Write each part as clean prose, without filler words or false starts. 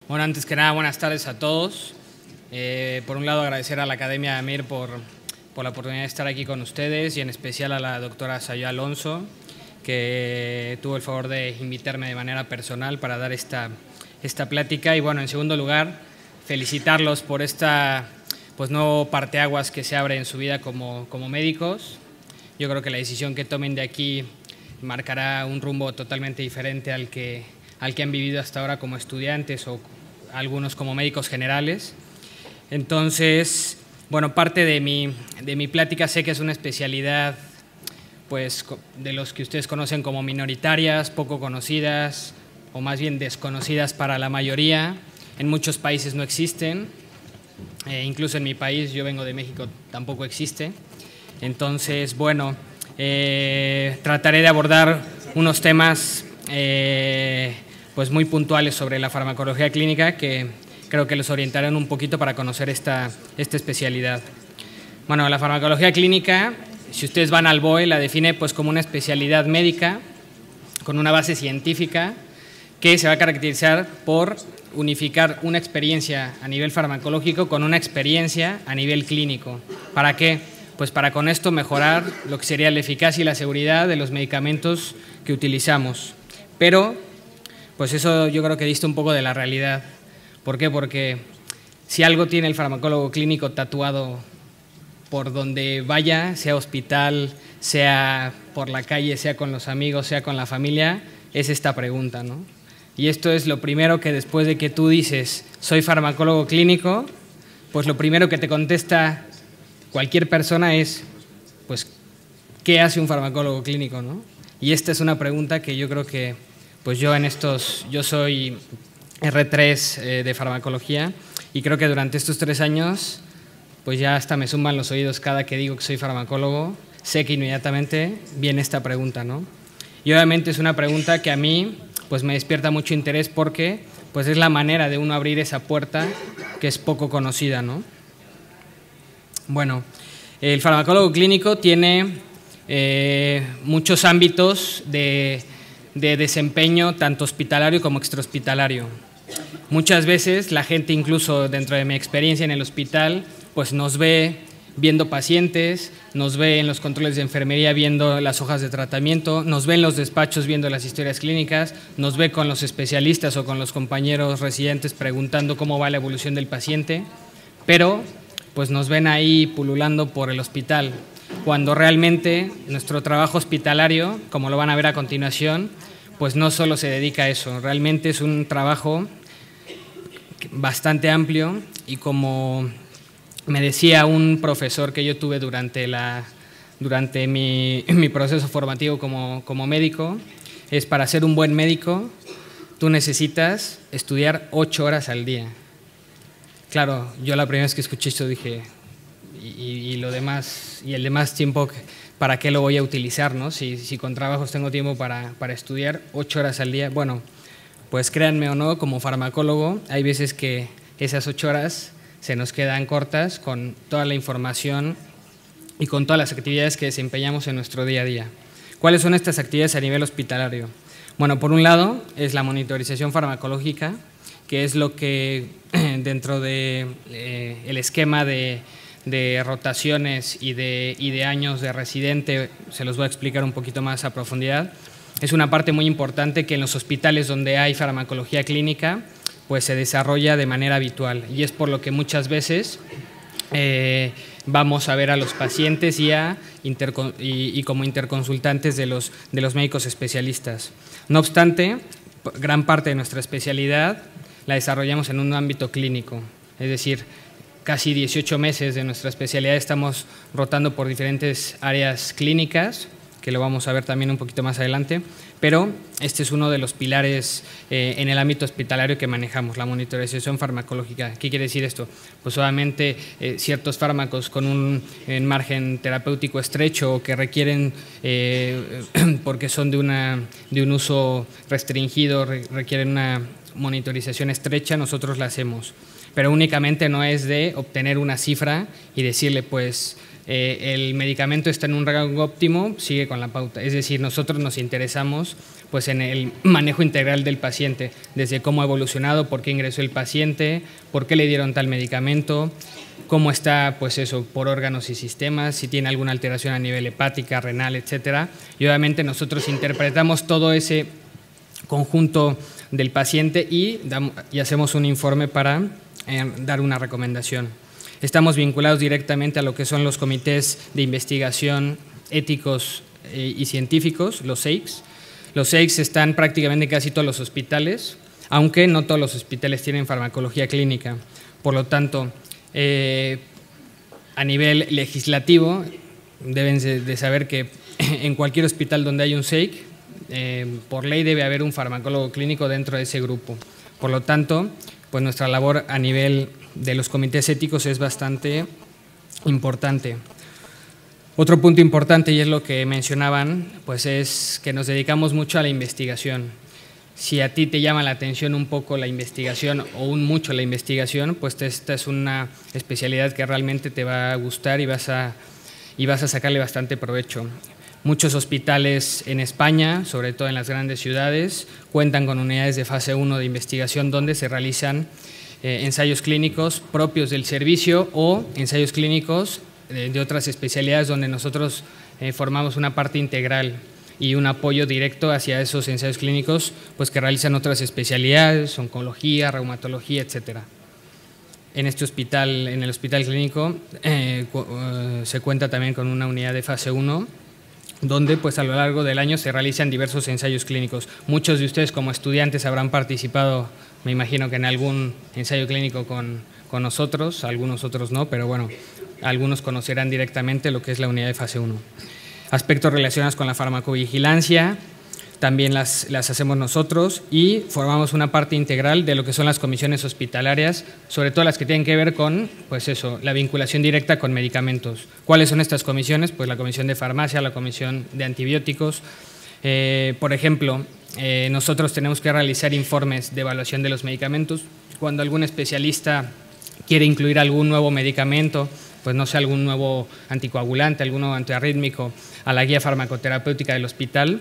Bueno, antes que nada, buenas tardes a todos. Por un lado, agradecer a la Academia AMIR por la oportunidad de estar aquí con ustedes y en especial a la doctora Sayá Alonso, que tuvo el favor de invitarme de manera personal para dar esta plática. Y bueno, en segundo lugar, felicitarlos por esta nuevo parteaguas que se abre en su vida como médicos. Yo creo que la decisión que tomen de aquí marcará un rumbo totalmente diferente al que han vivido hasta ahora como estudiantes o algunos como médicos generales. Entonces, bueno, parte de mi plática sé que es una especialidad pues de los que ustedes conocen como minoritarias, poco conocidas o más bien desconocidas para la mayoría. En muchos países no existen, incluso en mi país, yo vengo de México, tampoco existe. Entonces, bueno, trataré de abordar unos temas pues muy puntuales sobre la farmacología clínica que creo que los orientarán un poquito para conocer esta especialidad. Bueno, la farmacología clínica, si ustedes van al BOE, la define pues como una especialidad médica con una base científica que se va a caracterizar por unificar una experiencia a nivel farmacológico con una experiencia a nivel clínico. ¿Para qué? Pues para con esto mejorar lo que sería la eficacia y la seguridad de los medicamentos que utilizamos. Pero pues eso yo creo que dista un poco de la realidad. ¿Por qué? Porque si algo tiene el farmacólogo clínico tatuado por donde vaya, sea hospital, sea por la calle, sea con los amigos, sea con la familia, es esta pregunta, ¿no? Y esto es lo primero que después de que tú dices, soy farmacólogo clínico, pues lo primero que te contesta cualquier persona es, pues, ¿qué hace un farmacólogo clínico, no? Y esta es una pregunta que yo creo que pues yo soy R3 de farmacología y creo que durante estos 3 años pues ya hasta me zumban los oídos cada que digo que soy farmacólogo, sé que inmediatamente viene esta pregunta, ¿no? Y obviamente es una pregunta que a mí pues me despierta mucho interés porque pues es la manera de uno abrir esa puerta que es poco conocida, ¿no? Bueno, el farmacólogo clínico tiene muchos ámbitos de desempeño tanto hospitalario como extrahospitalario. Muchas veces la gente, incluso dentro de mi experiencia en el hospital, pues nos ve viendo pacientes, nos ve en los controles de enfermería viendo las hojas de tratamiento, nos ve en los despachos viendo las historias clínicas, nos ve con los especialistas o con los compañeros residentes preguntando cómo va la evolución del paciente, pero pues nos ven ahí pululando por el hospital, cuando realmente nuestro trabajo hospitalario, como lo van a ver a continuación, pues no solo se dedica a eso, realmente es un trabajo bastante amplio y como me decía un profesor que yo tuve durante mi proceso formativo como médico, es para ser un buen médico tú necesitas estudiar 8 horas al día. Claro, yo la primera vez que escuché esto dije, y lo demás, y el demás tiempo, ¿para qué lo voy a utilizar, no? Si con trabajos tengo tiempo para estudiar 8 horas al día. Bueno, pues créanme o no, como farmacólogo, hay veces que esas 8 horas se nos quedan cortas con toda la información y con todas las actividades que desempeñamos en nuestro día a día. ¿Cuáles son estas actividades a nivel hospitalario? Bueno, por un lado es la monitorización farmacológica, que es lo que dentro de el esquema de rotaciones y de años de residente, se los voy a explicar un poquito más a profundidad. Es una parte muy importante que en los hospitales donde hay farmacología clínica pues se desarrolla de manera habitual y es por lo que muchas veces vamos a ver a los pacientes y como interconsultantes de los médicos especialistas. No obstante, gran parte de nuestra especialidad la desarrollamos en un ámbito clínico, es decir, casi 18 meses de nuestra especialidad estamos rotando por diferentes áreas clínicas, que lo vamos a ver también un poquito más adelante, pero este es uno de los pilares en el ámbito hospitalario que manejamos, la monitorización farmacológica. ¿Qué quiere decir esto? Pues obviamente ciertos fármacos con un margen terapéutico estrecho o que requieren, porque son de un uso restringido, requieren monitorización estrecha, nosotros la hacemos, pero únicamente no es de obtener una cifra y decirle, pues, el medicamento está en un rango óptimo, sigue con la pauta. Es decir, nosotros nos interesamos pues en el manejo integral del paciente, desde cómo ha evolucionado, por qué ingresó el paciente, por qué le dieron tal medicamento, cómo está, pues eso, por órganos y sistemas, si tiene alguna alteración a nivel hepática, renal, etcétera. Y obviamente nosotros interpretamos todo ese conjunto del paciente y hacemos un informe para dar una recomendación. Estamos vinculados directamente a lo que son los comités de investigación éticos y científicos, los SEICs. Los SEICs están prácticamente en casi todos los hospitales, aunque no todos los hospitales tienen farmacología clínica. Por lo tanto, a nivel legislativo, deben de saber que en cualquier hospital donde hay un SEIC, por ley debe haber un farmacólogo clínico dentro de ese grupo. Por lo tanto, pues nuestra labor a nivel de los comités éticos es bastante importante. Otro punto importante, y es lo que mencionaban, pues es que nos dedicamos mucho a la investigación. Si a ti te llama la atención un poco la investigación o mucho la investigación, pues esta es una especialidad que realmente te va a gustar y vas a sacarle bastante provecho. Muchos hospitales en España, sobre todo en las grandes ciudades, cuentan con unidades de fase 1 de investigación donde se realizan ensayos clínicos propios del servicio o ensayos clínicos de otras especialidades donde nosotros formamos una parte integral y un apoyo directo hacia esos ensayos clínicos pues que realizan otras especialidades, oncología, reumatología, etcétera. En este hospital, en el hospital clínico, se cuenta también con una unidad de fase 1 donde pues a lo largo del año se realizan diversos ensayos clínicos. Muchos de ustedes como estudiantes habrán participado, me imagino que en algún ensayo clínico con nosotros, algunos otros no, pero bueno, algunos conocerán directamente lo que es la unidad de fase 1. Aspectos relacionados con la farmacovigilancia, también las hacemos nosotros y formamos una parte integral de lo que son las comisiones hospitalarias, sobre todo las que tienen que ver con, pues eso, la vinculación directa con medicamentos. ¿Cuáles son estas comisiones? Pues la comisión de farmacia, la comisión de antibióticos. Por ejemplo, nosotros tenemos que realizar informes de evaluación de los medicamentos. Cuando algún especialista quiere incluir algún nuevo medicamento, pues no sé, algún nuevo anticoagulante, algún nuevo antiarrítmico a la guía farmacoterapéutica del hospital,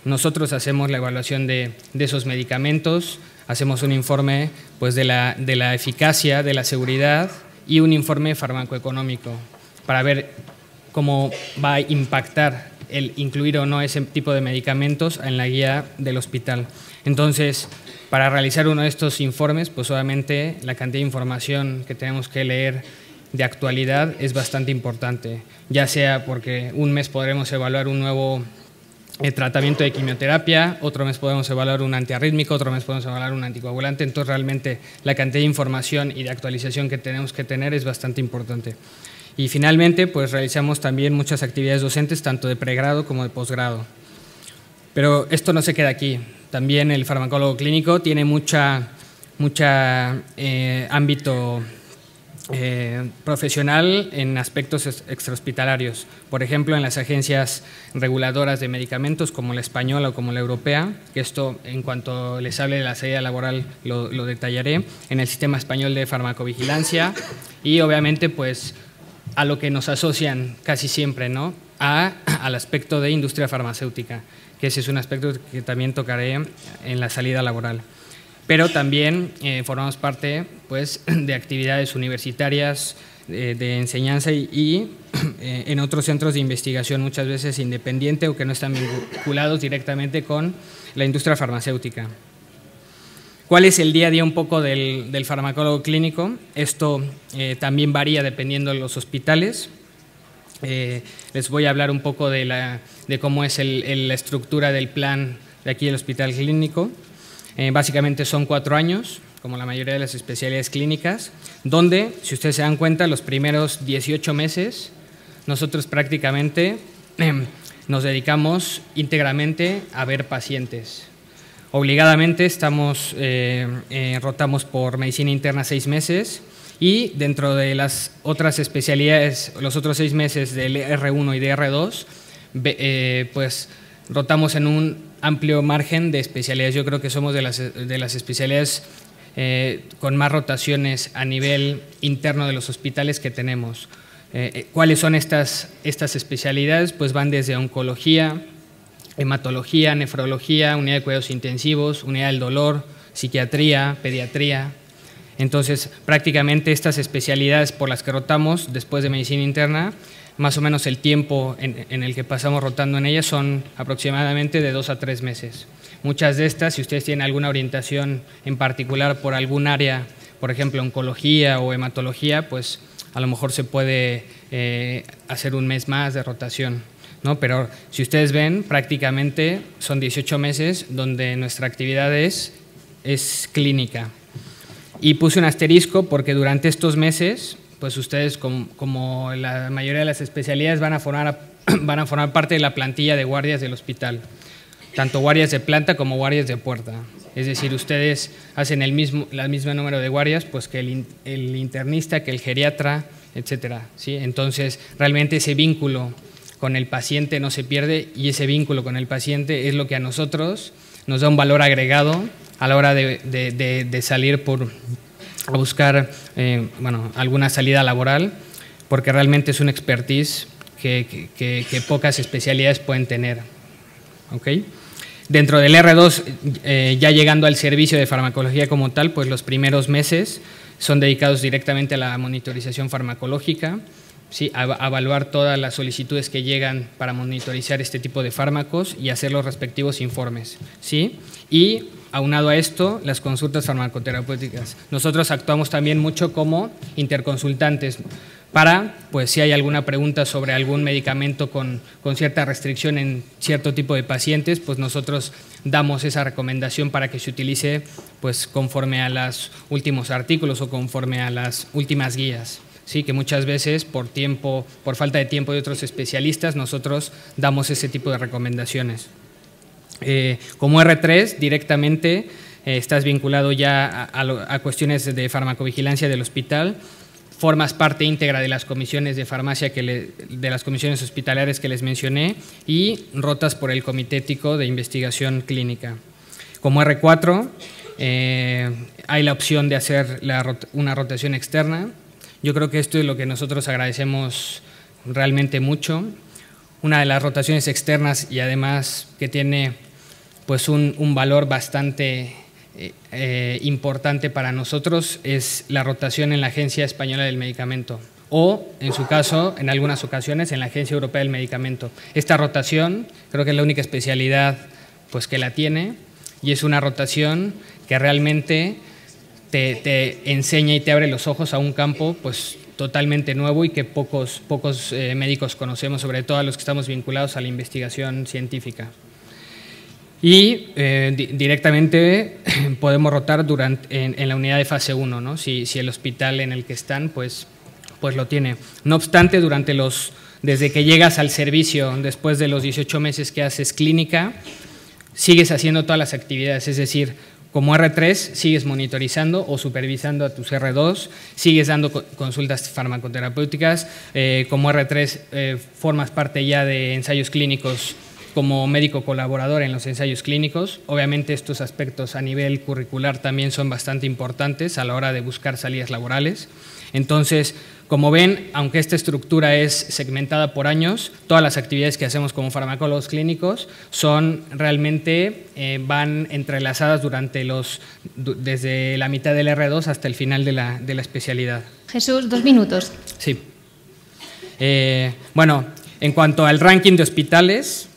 nosotros hacemos la evaluación de esos medicamentos, hacemos un informe pues, de la eficacia, de la seguridad y un informe farmacoeconómico para ver cómo va a impactar el incluir o no ese tipo de medicamentos en la guía del hospital. Entonces, para realizar uno de estos informes, pues obviamente la cantidad de información que tenemos que leer de actualidad es bastante importante, ya sea porque un mes podremos evaluar un nuevo tratamiento de quimioterapia, otro mes podemos evaluar un antiarrítmico, otro mes podemos evaluar un anticoagulante, entonces realmente la cantidad de información y de actualización que tenemos que tener es bastante importante. Y finalmente, pues realizamos también muchas actividades docentes, tanto de pregrado como de posgrado. Pero esto no se queda aquí, también el farmacólogo clínico tiene mucha ámbito profesional en aspectos extrahospitalarios, por ejemplo en las agencias reguladoras de medicamentos como la española o como la europea, que esto en cuanto les hable de la salida laboral lo detallaré, en el sistema español de farmacovigilancia y obviamente pues a lo que nos asocian casi siempre, ¿no? Al aspecto de industria farmacéutica, que ese es un aspecto que también tocaré en la salida laboral. Pero también formamos parte pues, de actividades universitarias de enseñanza y en otros centros de investigación, muchas veces independiente o que no están vinculados directamente con la industria farmacéutica. ¿Cuál es el día a día un poco del farmacólogo clínico? Esto también varía dependiendo de los hospitales. Les voy a hablar un poco de cómo es la estructura del plan de aquí del hospital clínico. Básicamente son 4 años, como la mayoría de las especialidades clínicas, donde, si ustedes se dan cuenta, los primeros 18 meses nosotros prácticamente nos dedicamos íntegramente a ver pacientes. Obligadamente rotamos por medicina interna 6 meses y dentro de las otras especialidades, los otros 6 meses del R1 y de R2, pues rotamos en un amplio margen de especialidades. Yo creo que somos de las especialidades con más rotaciones a nivel interno de los hospitales que tenemos. ¿Cuáles son estas especialidades? Pues van desde oncología, hematología, nefrología, unidad de cuidados intensivos, unidad del dolor, psiquiatría, pediatría. Entonces, prácticamente estas especialidades por las que rotamos después de medicina interna, más o menos el tiempo en el que pasamos rotando en ellas son aproximadamente de 2 a 3 meses. Muchas de estas, si ustedes tienen alguna orientación en particular por algún área, por ejemplo, oncología o hematología, pues a lo mejor se puede hacer un mes más de rotación, ¿no? Pero si ustedes ven, prácticamente son 18 meses donde nuestra actividad es clínica. Y puse un asterisco porque durante estos meses, pues ustedes, como la mayoría de las especialidades, van a formar parte de la plantilla de guardias del hospital, tanto guardias de planta como guardias de puerta. Es decir, ustedes hacen el mismo número de guardias pues, que el internista, que el geriatra, etcétera, ¿sí? Entonces, realmente ese vínculo con el paciente no se pierde y ese vínculo con el paciente es lo que a nosotros nos da un valor agregado a la hora de salir a buscar alguna salida laboral, porque realmente es una expertise que pocas especialidades pueden tener. ¿Okay? Dentro del R2, ya llegando al servicio de farmacología como tal, pues los primeros meses son dedicados directamente a la monitorización farmacológica, ¿sí? A evaluar todas las solicitudes que llegan para monitorizar este tipo de fármacos y hacer los respectivos informes, ¿sí? Y aunado a esto, las consultas farmacoterapéuticas. Nosotros actuamos también mucho como interconsultantes para, pues si hay alguna pregunta sobre algún medicamento con cierta restricción en cierto tipo de pacientes, pues nosotros damos esa recomendación para que se utilice pues conforme a los últimos artículos o conforme a las últimas guías. Sí, que muchas veces por falta de tiempo de otros especialistas, nosotros damos ese tipo de recomendaciones. Como R3 directamente estás vinculado ya a cuestiones de farmacovigilancia del hospital, formas parte íntegra de las comisiones de farmacia, de las comisiones hospitalarias que les mencioné y rotas por el Comité Ético de Investigación Clínica. Como R4 hay la opción de hacer una rotación externa. Yo creo que esto es lo que nosotros agradecemos realmente mucho. Una de las rotaciones externas y además que tiene pues un valor bastante importante para nosotros es la rotación en la Agencia Española del Medicamento o, en su caso, en algunas ocasiones, en la Agencia Europea del Medicamento. Esta rotación creo que es la única especialidad pues, que la tiene y es una rotación que realmente te enseña y te abre los ojos a un campo pues, totalmente nuevo y que pocos médicos conocemos, sobre todo a los que estamos vinculados a la investigación científica. Y directamente podemos rotar en la unidad de fase 1, ¿no? Si el hospital en el que están pues lo tiene. No obstante, desde que llegas al servicio, después de los 18 meses que haces clínica, sigues haciendo todas las actividades, es decir, como R3 sigues monitorizando o supervisando a tus R2, sigues dando consultas farmacoterapéuticas, como R3 formas parte ya de ensayos clínicos como médico colaborador en los ensayos clínicos. Obviamente estos aspectos a nivel curricular también son bastante importantes a la hora de buscar salidas laborales. Entonces, como ven, aunque esta estructura es segmentada por años, todas las actividades que hacemos como farmacólogos clínicos son realmente, van entrelazadas desde la mitad del R2 hasta el final de la especialidad. Jesús, 2 minutos. Sí. Bueno, en cuanto al ranking de hospitales,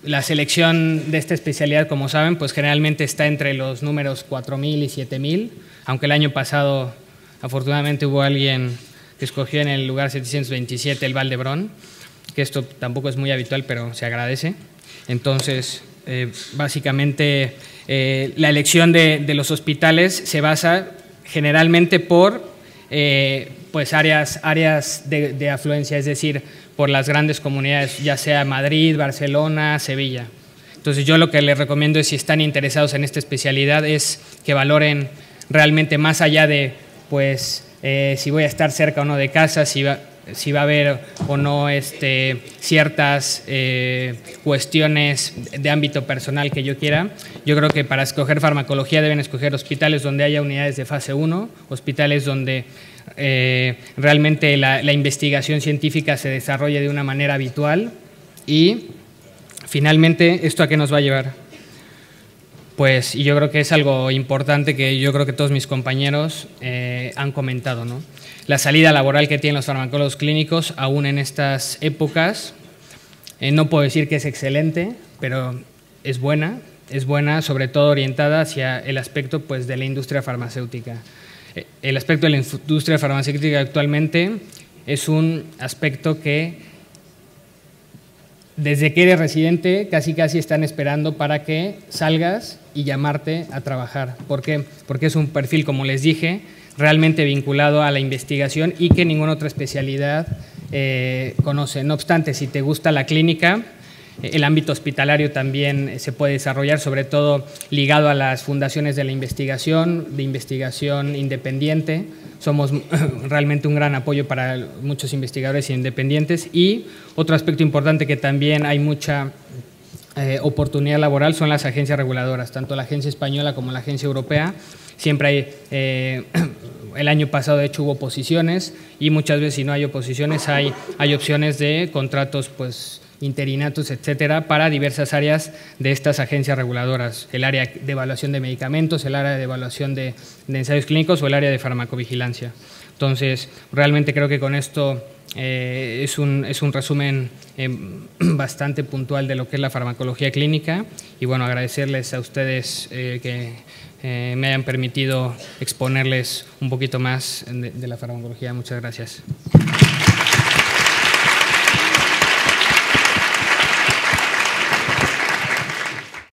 la selección de esta especialidad, como saben, pues generalmente está entre los números 4.000 y 7.000, aunque el año pasado afortunadamente hubo alguien que escogió en el lugar 727 el Valdebrón, que esto tampoco es muy habitual, pero se agradece. Entonces, básicamente, la elección de los hospitales se basa generalmente por pues áreas de afluencia, es decir, por las grandes comunidades, ya sea Madrid, Barcelona, Sevilla. Entonces yo lo que les recomiendo es, si están interesados en esta especialidad, es que valoren realmente más allá de, pues, si voy a estar cerca o no de casa, si va a haber o no ciertas cuestiones de ámbito personal que yo quiera. Yo creo que para escoger farmacología deben escoger hospitales donde haya unidades de fase 1, hospitales donde realmente la investigación científica se desarrolle de una manera habitual. Y finalmente, ¿esto a qué nos va a llevar? Pues, y yo creo que es algo importante que yo creo que todos mis compañeros han comentado, ¿no? La salida laboral que tienen los farmacólogos clínicos, aún en estas épocas, no puedo decir que es excelente, pero es buena, sobre todo orientada hacia el aspecto pues, de la industria farmacéutica. El aspecto de la industria farmacéutica actualmente es un aspecto que desde que eres residente casi están esperando para que salgas y llamarte a trabajar. ¿Por qué? Porque es un perfil, como les dije, realmente vinculado a la investigación y que ninguna otra especialidad conoce. No obstante, si te gusta la clínica, el ámbito hospitalario también se puede desarrollar, sobre todo ligado a las fundaciones de investigación independiente. Somos realmente un gran apoyo para muchos investigadores independientes. Y otro aspecto importante que también hay mucha oportunidad laboral son las agencias reguladoras, tanto la agencia española como la agencia europea. Siempre hay, el año pasado de hecho hubo oposiciones y muchas veces si no hay oposiciones hay opciones de contratos pues interinatos, etcétera, para diversas áreas de estas agencias reguladoras, el área de evaluación de medicamentos, el área de evaluación de ensayos clínicos o el área de farmacovigilancia. Entonces, realmente creo que con esto es un resumen bastante puntual de lo que es la farmacología clínica y bueno, agradecerles a ustedes que me hayan permitido exponerles un poquito más de la farmacología. Muchas gracias.